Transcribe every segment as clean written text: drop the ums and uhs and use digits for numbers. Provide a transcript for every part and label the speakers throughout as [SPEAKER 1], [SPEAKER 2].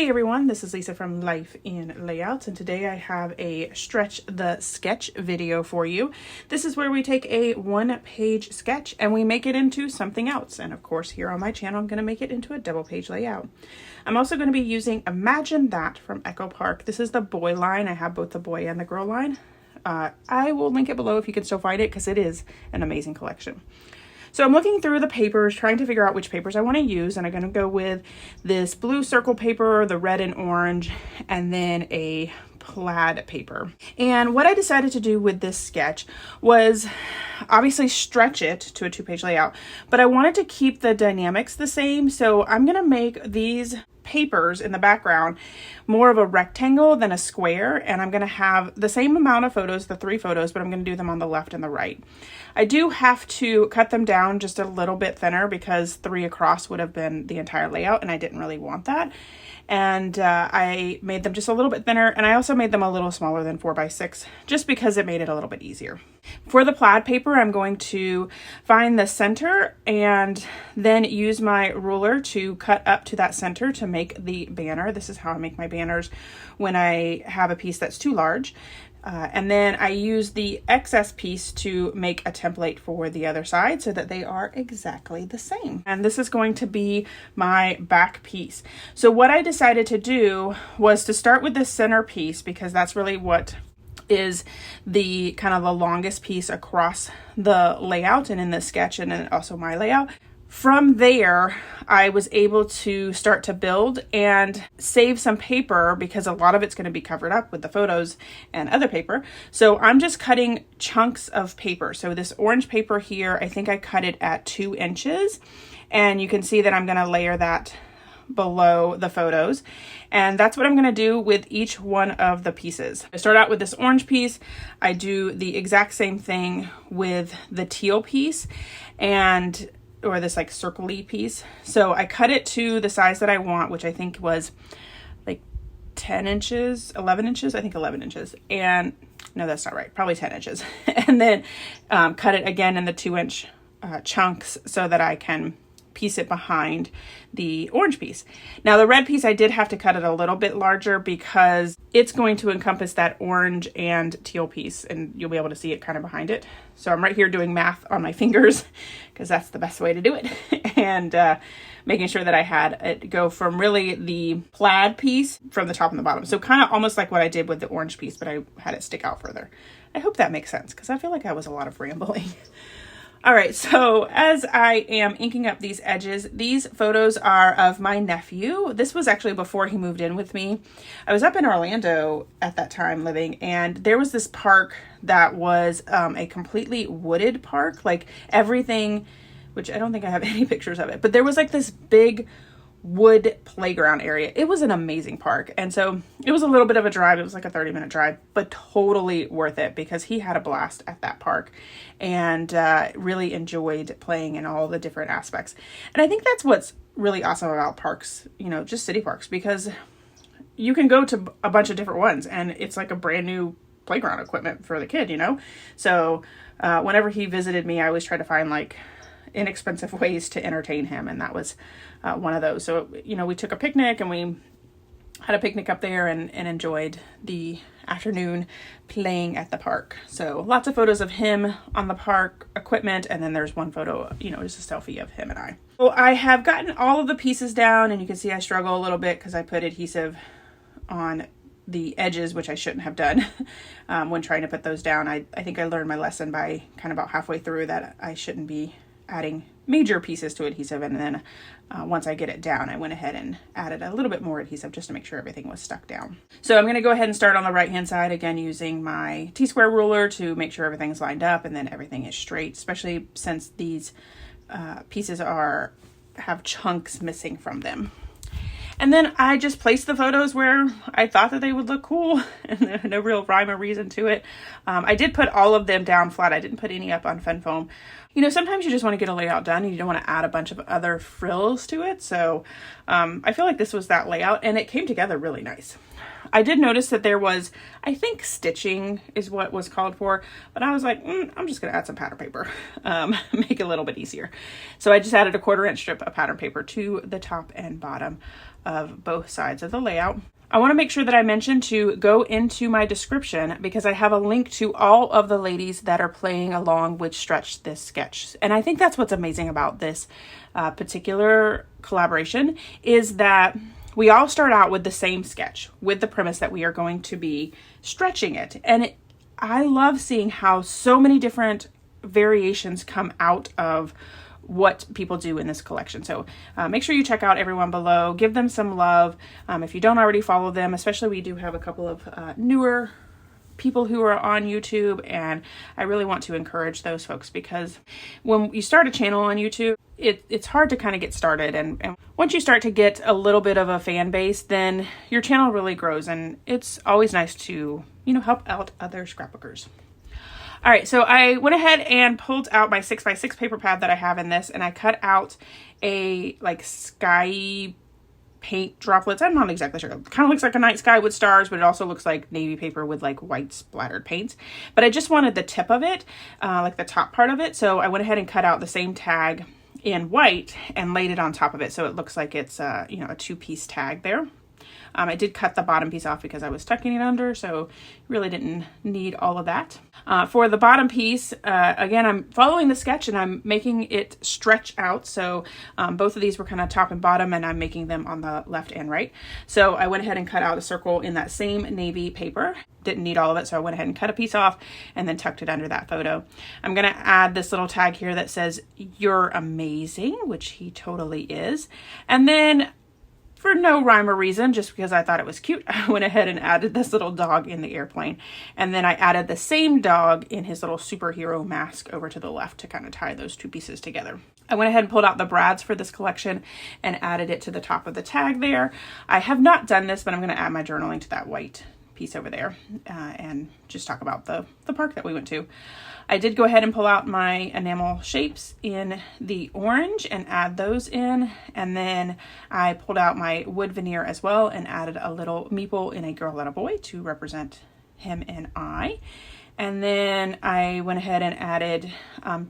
[SPEAKER 1] Hey everyone, this is Lisa from Life in Layouts, and today I have a Stretch the Sketch video for you. This is where we take a one-page sketch and we make it into something else. And of course, here on my channel, I'm going to make it into a double-page layout. I'm also going to be using Imagine That from Echo Park. This is the boy line. I have both the boy and the girl line. I will link it below if you can still find it because it is an amazing collection. So I'm looking through the papers, trying to figure out which papers I want to use, and I'm going to go with this blue circle paper, the red and orange, and then a plaid paper. And what I decided to do with this sketch was obviously stretch it to a two-page layout, but I wanted to keep the dynamics the same, so I'm going to make these papers in the background more of a rectangle than a square, and I'm going to have the same amount of photos, the 3 photos, but I'm going to do them on the left and the right. I do have to cut them down just a little bit thinner because 3 across would have been the entire layout, and I didn't really want that. And I made them just a little bit thinner, and I also made them a little smaller than 4x6 just because it made it a little bit easier. For the plaid paper, I'm going to find the center and then use my ruler to cut up to that center to make the banner. This is how I make my banners when I have a piece that's too large. And then I use the excess piece to make a template for the other side so that they are exactly the same. And this is going to be my back piece. So what I decided to do was to start with the center piece because that's really what is the kind of the longest piece across the layout and in the sketch and then also my layout. From there, I was able to start to build and save some paper because a lot of it's going to be covered up with the photos and other paper. So I'm just cutting chunks of paper. So this orange paper here, I think I cut it at 2 inches, and you can see that I'm going to layer that below the photos. And that's what I'm going to do with each one of the pieces. I start out with this orange piece. I do the exact same thing with the teal piece or this like circle-y piece. So I cut it to the size that I want, which I think was like 10 inches, 11 inches, I think 11 inches. And no, that's not right, probably 10 inches. And then cut it again in the 2-inch chunks so that I can piece it behind the orange piece. Now the red piece, I did have to cut it a little bit larger because it's going to encompass that orange and teal piece, and you'll be able to see it kind of behind it. So I'm right here doing math on my fingers because that's the best way to do it. And making sure that I had it go from really the plaid piece from the top and the bottom. So kind of almost like what I did with the orange piece, but I had it stick out further. I hope that makes sense because I feel like I was a lot of rambling. All right, so as I am inking up these edges, these photos are of my nephew. This was actually before he moved in with me. I was up in Orlando at that time living, and there was this park that was a completely wooded park, like everything, which I don't think I have any pictures of it, but there was like this big wood playground area. It was an amazing park. And so it was a little bit of a drive. It was like a 30-minute drive, but totally worth it because he had a blast at that park and really enjoyed playing in all the different aspects. And I think that's what's really awesome about parks, you know, just city parks, because you can go to a bunch of different ones and it's like a brand new playground equipment for the kid, you know? So whenever he visited me, I always try to find like inexpensive ways to entertain him, and that was one of those. So, you know, we took a picnic and we had a picnic up there and enjoyed the afternoon playing at the park. So lots of photos of him on the park equipment, and then there's one photo, you know, just a selfie of him and I. So I have gotten all of the pieces down, and you can see I struggle a little bit because I put adhesive on the edges, which I shouldn't have done when trying to put those down. I think I learned my lesson by kind of about halfway through that I shouldn't be adding major pieces to adhesive, and then once I get it down, I went ahead and added a little bit more adhesive just to make sure everything was stuck down. So I'm going to go ahead and start on the right hand side again using my T-square ruler to make sure everything's lined up and then everything is straight, especially since these pieces have chunks missing from them. And then I just placed the photos where I thought that they would look cool, and no real rhyme or reason to it. I did put all of them down flat. I didn't put any up on Fun Foam. You know, sometimes you just want to get a layout done and you don't want to add a bunch of other frills to it. So I feel like this was that layout, and it came together really nice. I did notice that there was, I think stitching is what was called for, but I was like, I'm just going to add some pattern paper, make it a little bit easier. So I just added a 1/4 inch strip of pattern paper to the top and bottom of both sides of the layout. I want to make sure that I mention to go into my description because I have a link to all of the ladies that are playing along with Stretch This Sketch. And I think that's what's amazing about this particular collaboration is that we all start out with the same sketch with the premise that we are going to be stretching it. And I love seeing how so many different variations come out of what people do in this collection. So make sure you check out everyone below, give them some love. If you don't already follow them, especially we do have a couple of newer people who are on YouTube, and I really want to encourage those folks because when you start a channel on YouTube, it's hard to kind of get started, and once you start to get a little bit of a fan base, then your channel really grows, and it's always nice to, you know, help out other scrapbookers. All right, so I went ahead and pulled out my 6x6 paper pad that I have in this, and I cut out a like sky paint droplets. I'm not exactly sure. It kind of looks like a night sky with stars, but it also looks like navy paper with like white splattered paint. But I just wanted the tip of it, like the top part of it. So I went ahead and cut out the same tag in white and laid it on top of it. So it looks like it's, you know, a two-piece tag there. I did cut the bottom piece off because I was tucking it under, so really didn't need all of that. For the bottom piece, again, I'm following the sketch and I'm making it stretch out. So both of these were kind of top and bottom, and I'm making them on the left and right. So I went ahead and cut out a circle in that same navy paper. Didn't need all of it, so I went ahead and cut a piece off and then tucked it under that photo. I'm going to add this little tag here that says, "You're amazing," which he totally is. And then for no rhyme or reason, just because I thought it was cute, I went ahead and added this little dog in the airplane. And then I added the same dog in his little superhero mask over to the left to kind of tie those two pieces together. I went ahead and pulled out the brads for this collection and added it to the top of the tag there. I have not done this, but I'm going to add my journaling to that white piece over there and just talk about the park that we went to. I did go ahead and pull out my enamel shapes in the orange and add those in, and then I pulled out my wood veneer as well and added a little meeple in a girl and a boy to represent him and I. And then I went ahead and added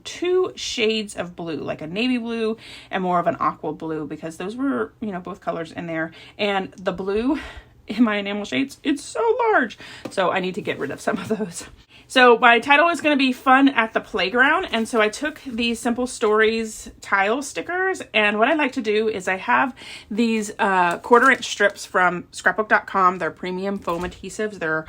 [SPEAKER 1] two shades of blue, like a navy blue and more of an aqua blue, because those were, you know, both colors in there. And the blue in my enamel shades, it's so large, so I need to get rid of some of those. So my title is going to be Fun at the Playground, and so I took these Simple Stories tile stickers, and what I like to do is I have these 1/4-inch strips from scrapbook.com. They're premium foam adhesives. They're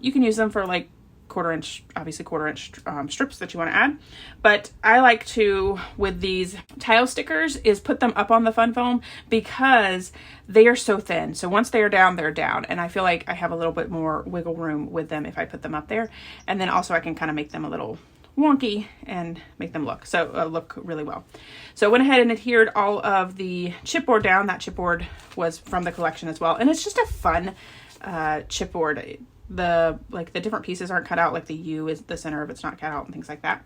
[SPEAKER 1] you can use them for like 1/4-inch, obviously 1/4-inch strips that you want to add. But I like to, with these tile stickers, is put them up on the fun foam because they are so thin. So once they are down, they're down. And I feel like I have a little bit more wiggle room with them if I put them up there. And then also I can kind of make them a little wonky and make them look really well. So I went ahead and adhered all of the chipboard down. That chipboard was from the collection as well. And it's just a fun chipboard. The different pieces aren't cut out, like the U is the center of it's not cut out and things like that.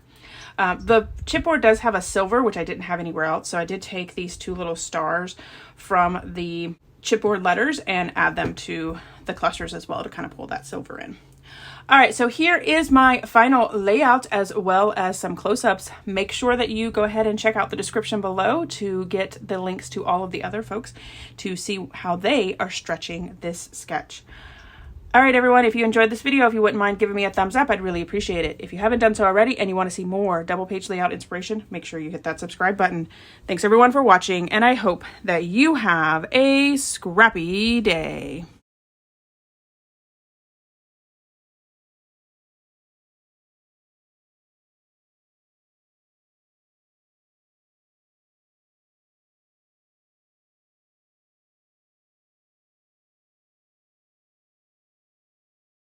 [SPEAKER 1] The chipboard does have a silver, which I didn't have anywhere else. So I did take these two little stars from the chipboard letters and add them to the clusters as well to kind of pull that silver in. All right, so here is my final layout as well as some close-ups. Make sure that you go ahead and check out the description below to get the links to all of the other folks to see how they are stretching this sketch. All right, everyone, if you enjoyed this video, if you wouldn't mind giving me a thumbs up, I'd really appreciate it. If you haven't done so already and you want to see more double page layout inspiration, make sure you hit that subscribe button. Thanks everyone for watching, and I hope that you have a scrappy day.